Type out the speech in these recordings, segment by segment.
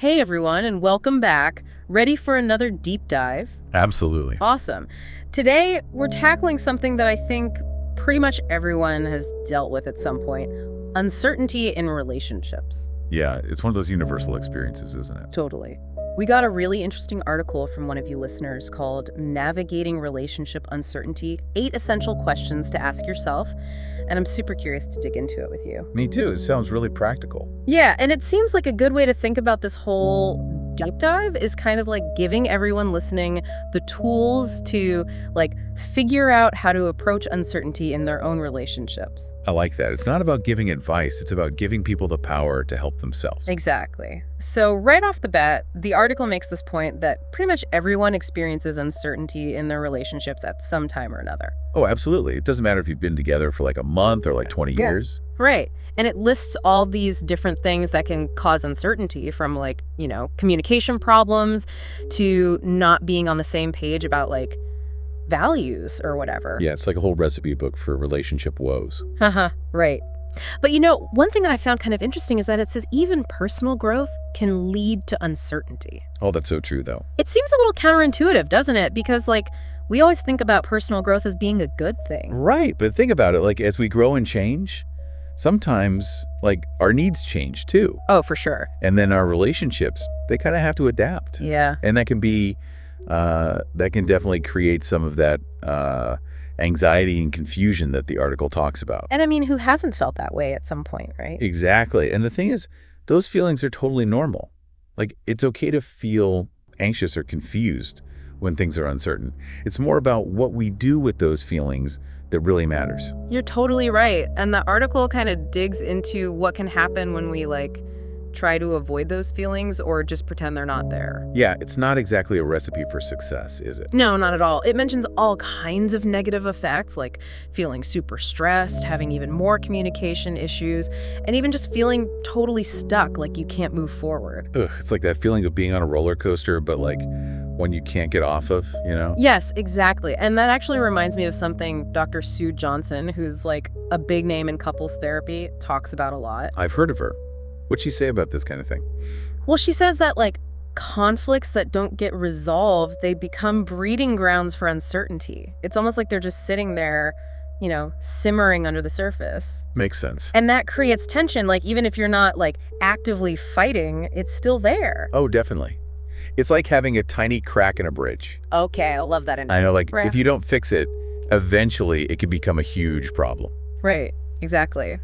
Hey everyone, and welcome back. Ready for another deep dive? Absolutely. Awesome. Today, we're tackling something that I think pretty much everyone has dealt with at some point: uncertainty in relationships. Yeah, it's one of those universal experiences, isn't it? Totally. We got a really interesting article from one of you listeners called Navigating Relationship Uncertainty: 8 Essential Questions to Ask Yourself. And I'm super curious to dig into it with you. Me too. It sounds really practical. Yeah, and it seems like a good way to think about this whole deep dive is kind of like giving everyone listening the tools to figure out how to approach uncertainty in their own relationships. I like that. It's not about giving advice. It's about giving people the power to help themselves. Exactly. So right off the bat, the article makes this point that pretty much everyone experiences uncertainty in their relationships at some time or another. Oh, absolutely. It doesn't matter if you've been together for like a month or like 20 years. Right. And it lists all these different things that can cause uncertainty, from communication problems to not being on the same page about values or whatever. Yeah, it's like a whole recipe book for relationship woes. Haha, right. But one thing that I found kind of interesting is that it says even personal growth can lead to uncertainty. Oh, that's so true, though. It seems a little counterintuitive, doesn't it? Because we always think about personal growth as being a good thing. Right, but think about it. As we grow and change, sometimes our needs change too. Oh, for sure. And then our relationships, they kind of have to adapt. Yeah. And that can be, that can definitely create some of that anxiety and confusion that the article talks about. And I mean, who hasn't felt that way at some point, right? Exactly. And the thing is, those feelings are totally normal. It's okay to feel anxious or confused when things are uncertain. It's more about what we do with those feelings that really matters. You're totally right. And the article kind of digs into what can happen when we try to avoid those feelings or just pretend they're not there. Yeah, it's not exactly a recipe for success, is it? No, not at all. It mentions all kinds of negative effects, like feeling super stressed, having even more communication issues, and even just feeling totally stuck, like you can't move forward. Ugh, it's like that feeling of being on a roller coaster, but one you can't get off of, Yes, exactly. And that actually reminds me of something Dr. Sue Johnson, who's a big name in couples therapy, talks about a lot. I've heard of her. What'd she say about this kind of thing? Well, she says that conflicts that don't get resolved, they become breeding grounds for uncertainty. It's almost like they're just sitting there, simmering under the surface. Makes sense. And that creates tension. Even if you're not actively fighting, it's still there. Oh, definitely. It's like having a tiny crack in a bridge. Okay, I love that. I know, if you don't fix it, eventually it can become a huge problem. Right, exactly.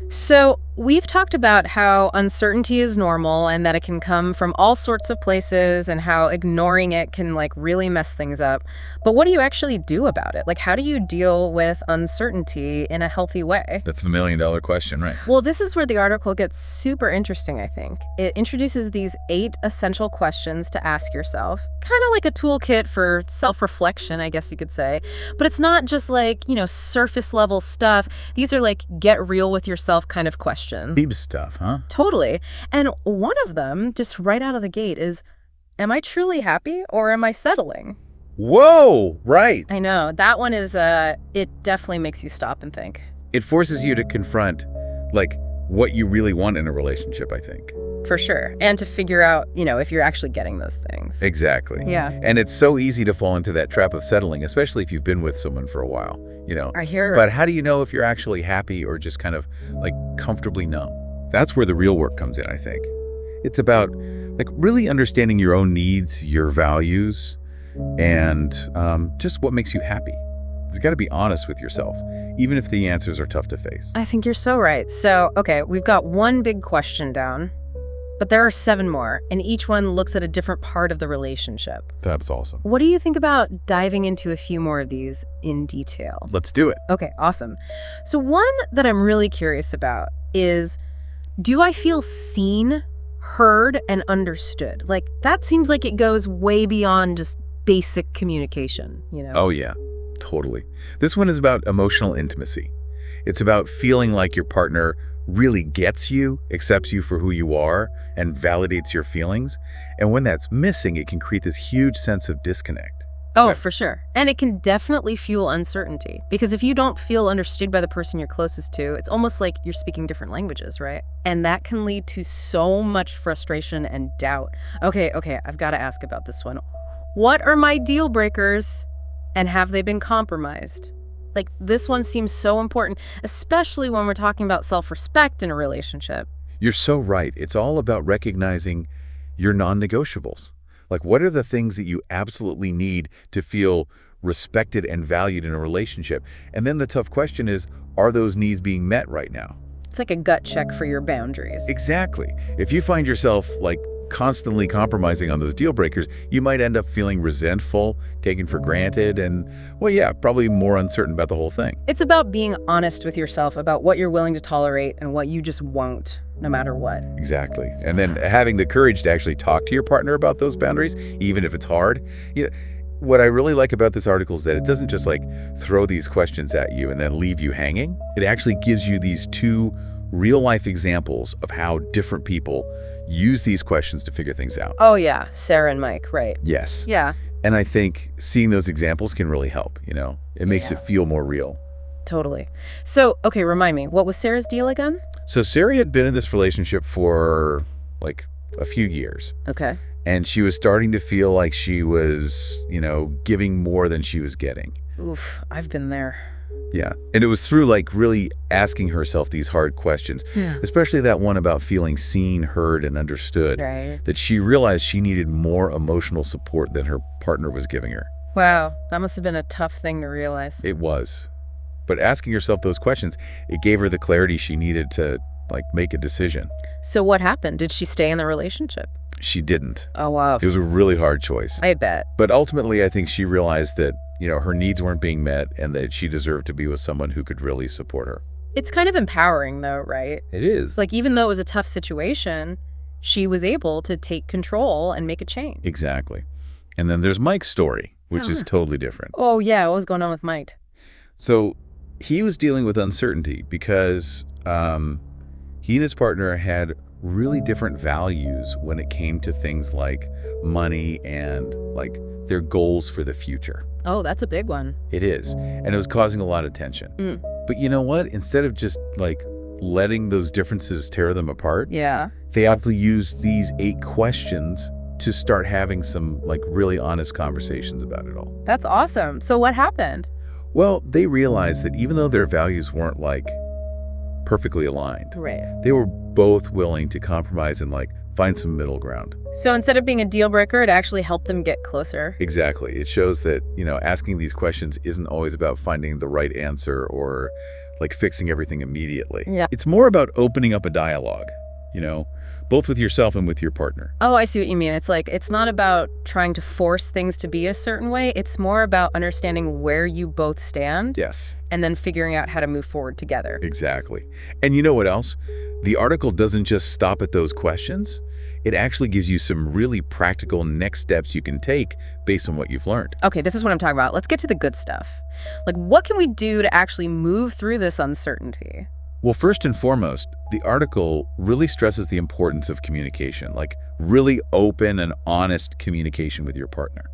So we've talked about how uncertainty is normal and that it can come from all sorts of places and how ignoring it can really mess things up. But what do you actually do about it? How do you deal with uncertainty in a healthy way? That's the million-dollar question, right? Well, this is where the article gets super interesting, I think. It introduces these 8 essential questions to ask yourself, kind of like a toolkit for self-reflection, I guess you could say. But it's not just surface level stuff. These are get real with yourself kind of questions. Deep stuff, huh? Totally. And one of them, just right out of the gate, is, am I truly happy or am I settling? Whoa, right. I know. That one is, it definitely makes you stop and think. It forces you to confront, what you really want in a relationship, I think. For sure. And to figure out, if you're actually getting those things. Exactly. Yeah. And it's so easy to fall into that trap of settling, especially if you've been with someone for a while, I hear it. But how do you know if you're actually happy or just kind of comfortably numb? That's where the real work comes in, I think. It's about really understanding your own needs, your values, and just what makes you happy. You've got to be honest with yourself, even if the answers are tough to face. I think you're so right. So, okay, we've got one big question down, but there are 7 more, and each one looks at a different part of the relationship. That's awesome. What do you think about diving into a few more of these in detail? Let's do it. Okay, awesome. So one that I'm really curious about is, do I feel seen, heard, and understood? That seems like it goes way beyond just basic communication, Oh, yeah, totally. This one is about emotional intimacy. It's about feeling like your partner really gets you, accepts you for who you are, and validates your feelings. And when that's missing, it can create this huge sense of disconnect. Oh, Right. for sure. And it can definitely fuel uncertainty because if you don't feel understood by the person you're closest to, it's almost like you're speaking different languages, right? And that can lead to so much frustration and doubt. Okay, I've got to ask about this one. What are my deal breakers and have they been compromised? Like, this one seems so important, especially when we're talking about self-respect in a relationship. You're so right. It's all about recognizing your non-negotiables. Like, what are the things that you absolutely need to feel respected and valued in a relationship? And then the tough question is, are those needs being met right now? It's like a gut check for your boundaries. Exactly. If you find yourself like constantly compromising on those deal breakers, you might end up feeling resentful, taken for granted, and, well, yeah, probably more uncertain about the whole thing. It's about being honest with yourself about what you're willing to tolerate and what you just won't, no matter what. Exactly. And then having the courage to actually talk to your partner about those boundaries, even if it's hard. You know, what I really like about this article is that it doesn't just like throw these questions at you and then leave you hanging. It actually gives you these two real life examples of how different people use these questions to figure things out. Oh, yeah. Sarah and Mike, right. Yes. Yeah, And I think seeing those examples can really help, you know? It makes Yeah. it feel more real. totally. So, okay, remind me, what was Sarah's deal again? So Sari had been in this relationship for like a few years, Okay. and she was starting to feel like she was, giving more than she was getting. Oof, I've been there. Yeah. And it was through like really asking herself these hard questions, Yeah. especially that one about feeling seen, heard, and understood, Right. that she realized she needed more emotional support than her partner was giving her. Wow, that must have been a tough thing to realize. It was. But asking herself those questions, it gave her the clarity she needed to like make a decision. So what happened? Did she stay in the relationship? She didn't. Oh, wow. It was a really hard choice. I bet. But ultimately, I think she realized that, her needs weren't being met and that she deserved to be with someone who could really support her. It's kind of empowering, though, right? It is. It's like, even though it was a tough situation, she was able to take control and make a change. Exactly. And then there's Mike's story, which is totally different. Oh, yeah. What was going on with Mike? So he was dealing with uncertainty because he and his partner had really different values when it came to things like money and like their goals for the future. Oh, that's a big one. It is. And it was causing a lot of tension. Mm. But you know what? Instead of just like letting those differences tear them apart, Yeah. they actually used these 8 questions to start having some like really honest conversations about it all. That's awesome. So what happened? Well, they realized that even though their values weren't like perfectly aligned, Right. they were both willing to compromise and like find some middle ground. So instead of being a deal breaker, it actually helped them get closer. Exactly. It shows that, asking these questions isn't always about finding the right answer or like fixing everything immediately. Yeah. It's more about opening up a dialogue, both with yourself and with your partner. Oh, I see what you mean. It's like, it's not about trying to force things to be a certain way. It's more about understanding where you both stand Yes, and then figuring out how to move forward together. exactly. And you know what else? The article doesn't just stop at those questions. It actually gives you some really practical next steps you can take based on what you've learned. Okay, this is what I'm talking about. Let's get to the good stuff. Like, what can we do to actually move through this uncertainty? Well, first and foremost, the article really stresses the importance of communication, like really open and honest communication with your partner.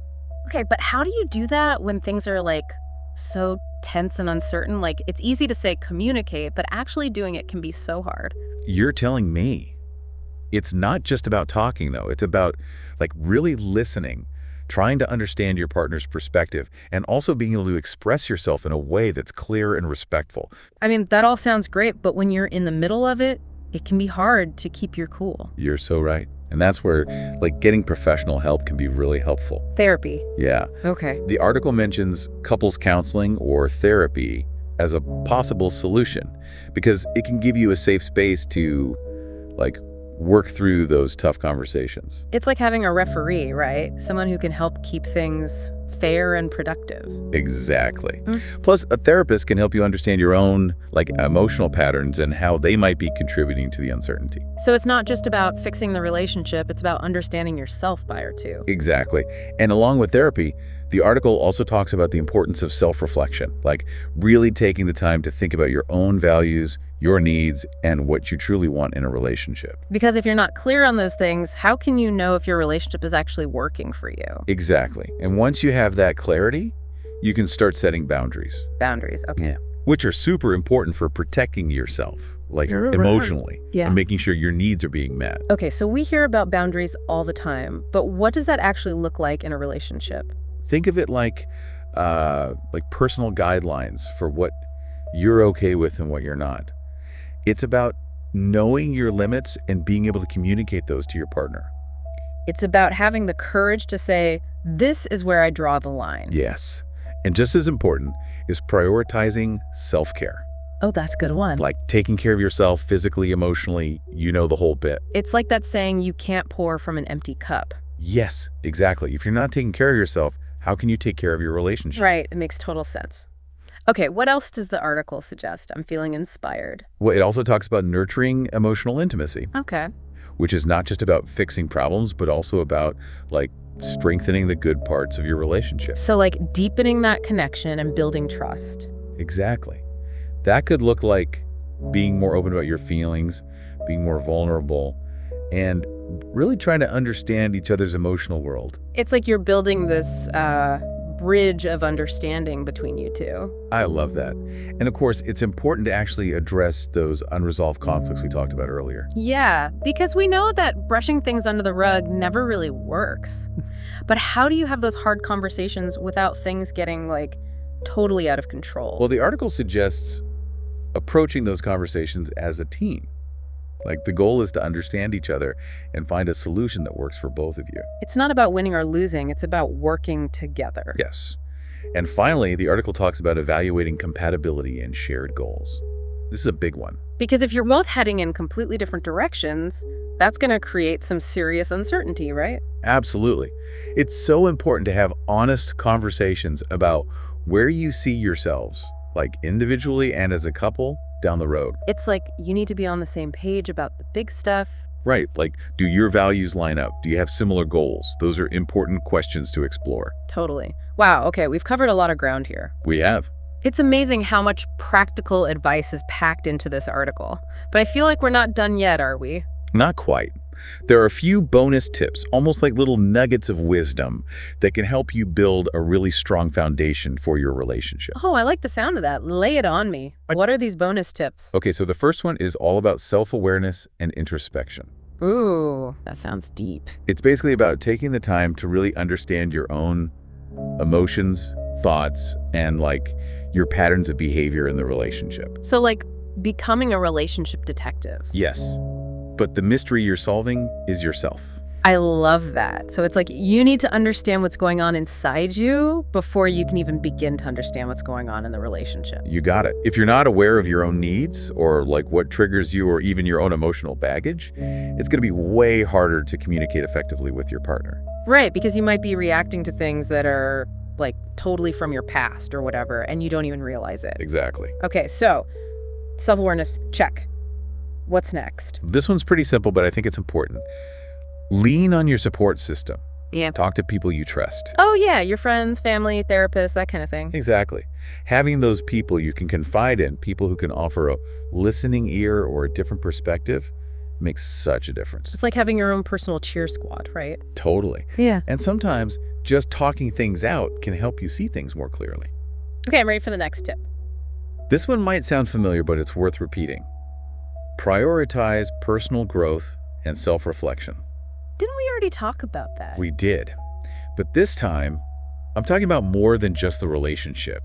Okay, but how do you do that when things are like so tense and uncertain? Like, it's easy to say communicate, but actually doing it can be so hard. You're telling me. It's not just about talking, though. It's about like really listening, trying to understand your partner's perspective, and also being able to express yourself in a way that's clear and respectful. I mean, that all sounds great, but when you're in the middle of it, it can be hard to keep your cool. You're so right. And that's where like getting professional help can be really helpful. Therapy. Yeah. Okay. The article mentions couples counseling or therapy as a possible solution because it can give you a safe space to like work through those tough conversations. It's like having a referee, right? Someone who can help keep things fair and productive. Exactly. Plus, a therapist can help you understand your own like emotional patterns and how they might be contributing to the uncertainty. So it's not just about fixing the relationship, it's about understanding yourself by or two. Exactly. And along with therapy, the article also talks about the importance of self-reflection, like really taking the time to think about your own values, your needs, and what you truly want in a relationship. Because if you're not clear on those things, how can you know if your relationship is actually working for you? Exactly. And once you have that clarity, you can start setting boundaries. Boundaries, okay. Which are super important for protecting yourself, like Right. emotionally, Yeah. and making sure your needs are being met. Okay, so we hear about boundaries all the time, but what does that actually look like in a relationship? Think of it like personal guidelines for what you're okay with and what you're not. It's about knowing your limits and being able to communicate those to your partner. It's about having the courage to say, this is where I draw the line. Yes. And just as important is prioritizing self-care. Oh, that's a good one. Like taking care of yourself physically, emotionally, the whole bit. It's like that saying, you can't pour from an empty cup. Yes, exactly. If you're not taking care of yourself, how can you take care of your relationship? Right, it makes total sense. Okay, what else does the article suggest? I'm feeling inspired. Well, it also talks about nurturing emotional intimacy, Okay. which is not just about fixing problems, but also about strengthening the good parts of your relationship. So like deepening that connection and building trust. Exactly. That could look like being more open about your feelings, being more vulnerable, and really trying to understand each other's emotional world. It's like you're building this bridge of understanding between you two. I love that. And of course, it's important to actually address those unresolved conflicts we talked about earlier. Yeah, because we know that brushing things under the rug never really works. But how do you have those hard conversations without things getting totally out of control? Well, the article suggests approaching those conversations as a team. The goal is to understand each other and find a solution that works for both of you. It's not about winning or losing, it's about working together. Yes. And finally, the article talks about evaluating compatibility and shared goals. This is a big one. Because if you're both heading in completely different directions, that's going to create some serious uncertainty, right? Absolutely. It's so important to have honest conversations about where you see yourselves, individually and as a couple, down the road. It's like you need to be on the same page about the big stuff. Right. Do your values line up? Do you have similar goals? Those are important questions to explore. Totally. Wow, okay, we've covered a lot of ground here. We have. It's amazing how much practical advice is packed into this article. But I feel like we're not done yet, are we? Not quite. There are a few bonus tips, almost like little nuggets of wisdom, that can help you build a really strong foundation for your relationship. Oh, I like the sound of that. Lay it on me. What are these bonus tips? Okay, so the first one is all about self-awareness and introspection. Ooh, that sounds deep. It's basically about taking the time to really understand your own emotions, thoughts, and your patterns of behavior in the relationship. So becoming a relationship detective. Yes, but the mystery you're solving is yourself. I love that. So it's you need to understand what's going on inside you before you can even begin to understand what's going on in the relationship. You got it. If you're not aware of your own needs or what triggers you or even your own emotional baggage, it's going to be way harder to communicate effectively with your partner. Right, because you might be reacting to things that are totally from your past or whatever, and you don't even realize it. Exactly. Okay, so self-awareness, check. What's next? This one's pretty simple, but I think it's important. Lean on your support system. Yeah. Talk to people you trust. Oh, yeah, your friends, family, therapists, that kind of thing. Exactly. Having those people you can confide in, people who can offer a listening ear or a different perspective, makes such a difference. It's like having your own personal cheer squad, right? Totally. Yeah. And sometimes just talking things out can help you see things more clearly. Okay, I'm ready for the next tip. This one might sound familiar, but it's worth repeating. Prioritize personal growth and self-reflection. Didn't we already talk about that? We did. But this time, I'm talking about more than just the relationship.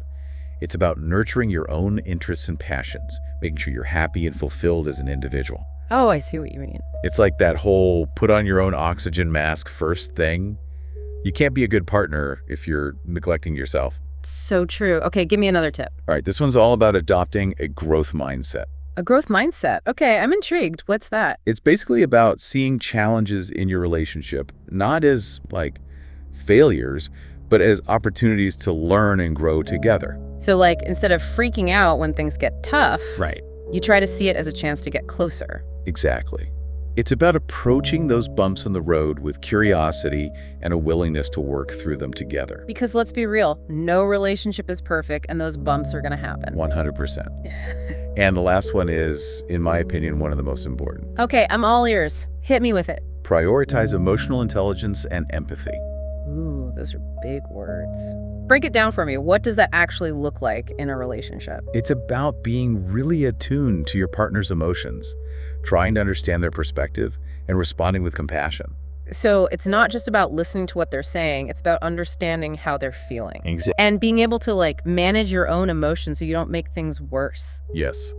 It's about nurturing your own interests and passions, making sure you're happy and fulfilled as an individual. Oh, I see what you mean. It's like that whole put on your own oxygen mask first thing. You can't be a good partner if you're neglecting yourself. So true. Okay, give me another tip. All right, this one's all about adopting a growth mindset. A growth mindset. Okay, I'm intrigued. What's that? It's basically about seeing challenges in your relationship, not as failures, but as opportunities to learn and grow together. So instead of freaking out when things get tough, Right. you try to see it as a chance to get closer. Exactly. It's about approaching those bumps in the road with curiosity and a willingness to work through them together. Because let's be real, no relationship is perfect and those bumps are going to happen. 100%. And the last one is, in my opinion, one of the most important. Okay, I'm all ears. Hit me with it. Prioritize emotional intelligence and empathy. Ooh, those are big words. Break it down for me. What does that actually look like in a relationship? It's about being really attuned to your partner's emotions, trying to understand their perspective, and responding with compassion. So it's not just about listening to what they're saying, it's about understanding how they're feeling. Exactly. And being able to manage your own emotions so you don't make things worse. Yes.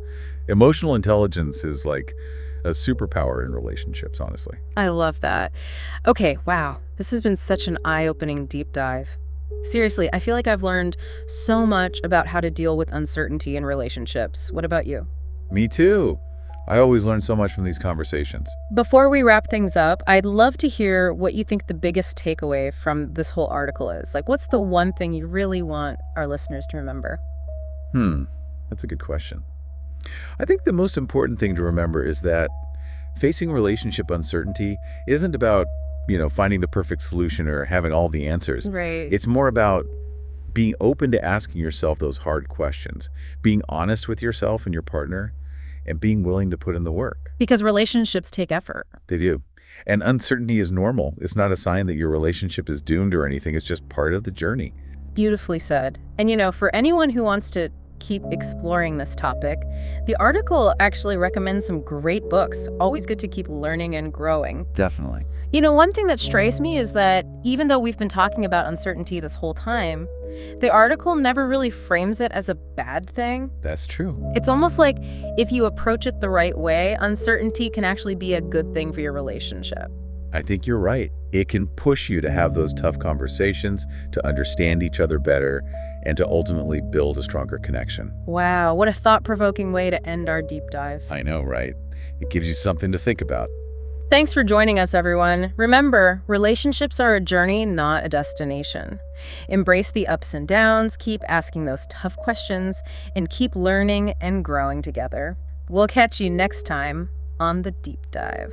Emotional intelligence is like a superpower in relationships, honestly. I love that. Okay, wow. This has been such an eye-opening deep dive. Seriously, I feel like I've learned so much about how to deal with uncertainty in relationships. What about you? Me too. I always learn so much from these conversations. Before we wrap things up, I'd love to hear what you think the biggest takeaway from this whole article is. What's the one thing you really want our listeners to remember? That's a good question. I think the most important thing to remember is that facing relationship uncertainty isn't about, finding the perfect solution or having all the answers. Right. It's more about being open to asking yourself those hard questions, being honest with yourself and your partner, and being willing to put in the work. Because relationships take effort. They do. And uncertainty is normal. It's not a sign that your relationship is doomed or anything. It's just part of the journey. Beautifully said. And for anyone who wants to keep exploring this topic, the article actually recommends some great books. Always good to keep learning and growing. Definitely. One thing that strikes me is that even though we've been talking about uncertainty this whole time, the article never really frames it as a bad thing. That's true. It's almost like if you approach it the right way, uncertainty can actually be a good thing for your relationship. I think you're right. It can push you to have those tough conversations, to understand each other better, and to ultimately build a stronger connection. Wow, what a thought-provoking way to end our deep dive. I know, right? It gives you something to think about. Thanks for joining us, everyone. Remember, relationships are a journey, not a destination. Embrace the ups and downs, keep asking those tough questions, and keep learning and growing together. We'll catch you next time on The Deep Dive.